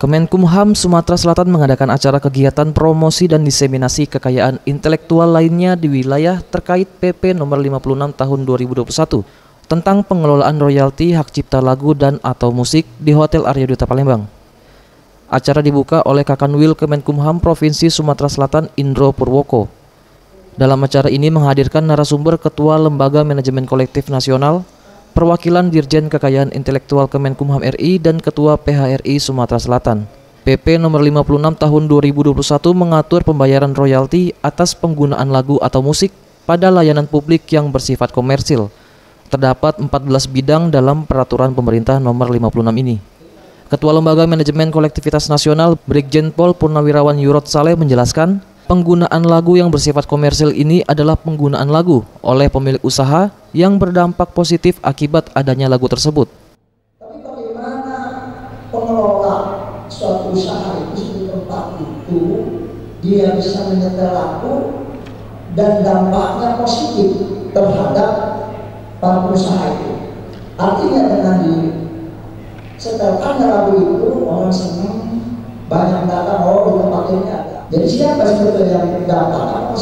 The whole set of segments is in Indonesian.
Kemenkumham Sumatera Selatan mengadakan acara kegiatan promosi dan diseminasi kekayaan intelektual lainnya di wilayah terkait PP nomor 56 tahun 2021 tentang pengelolaan royalti hak cipta lagu dan atau musik di Hotel Arya Duta Palembang. Acara dibuka oleh Kakanwil Kemenkumham Provinsi Sumatera Selatan Indro Purwoko. Dalam acara ini menghadirkan narasumber Ketua Lembaga Manajemen Kolektif Nasional, perwakilan Dirjen Kekayaan Intelektual Kemenkumham RI dan Ketua PHRI Sumatera Selatan. PP nomor 56 tahun 2021 mengatur pembayaran royalti atas penggunaan lagu atau musik pada layanan publik yang bersifat komersil. Terdapat 14 bidang dalam peraturan pemerintah nomor 56 ini. Ketua Lembaga Manajemen Kolektivitas Nasional Brigjen Pol Purnawirawan Yurot Saleh menjelaskan, penggunaan lagu yang bersifat komersil ini adalah penggunaan lagu oleh pemilik usaha yang berdampak positif akibat adanya lagu tersebut. Tapi bagaimana pengelola suatu usaha itu di tempat itu dia bisa menyetel lagu dan dampaknya positif terhadap para usaha itu. Artinya dengan disetelkannya lagu itu orang senang, banyak datang, oh di tempat ini ada. Jadi siapa sebetulnya yang dapat? Apa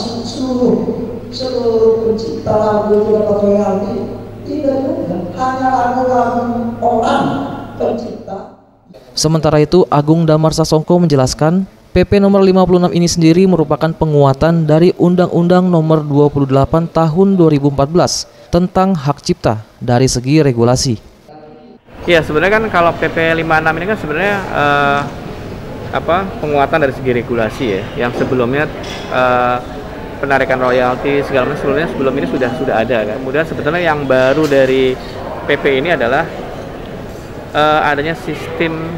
seluruh pencipta lagu itu dapat royalti? Tidak juga, hanya lagu-lagu orang pencipta. Sementara itu, Agung Damar Sasongko menjelaskan, PP nomor 56 ini sendiri merupakan penguatan dari Undang-Undang nomor 28 tahun 2014 tentang hak cipta dari segi regulasi. Ya, sebenarnya kan kalau PP 56 ini kan sebenarnya penguatan dari segi regulasi ya, yang sebelumnya penarikan royalti segala macam sebelum ini sudah ada kan. Kemudian sebetulnya yang baru dari PP ini adalah adanya sistem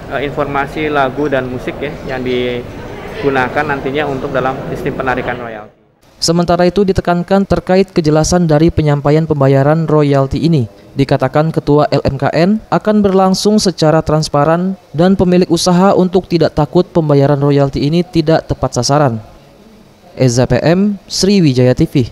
informasi lagu dan musik ya yang digunakan nantinya untuk dalam sistem penarikan royalti. Sementara itu ditekankan terkait kejelasan dari penyampaian pembayaran royalti ini. Dikatakan Ketua LMKN akan berlangsung secara transparan dan pemilik usaha untuk tidak takut pembayaran royalti ini tidak tepat sasaran. Eza PM, Sriwijaya TV.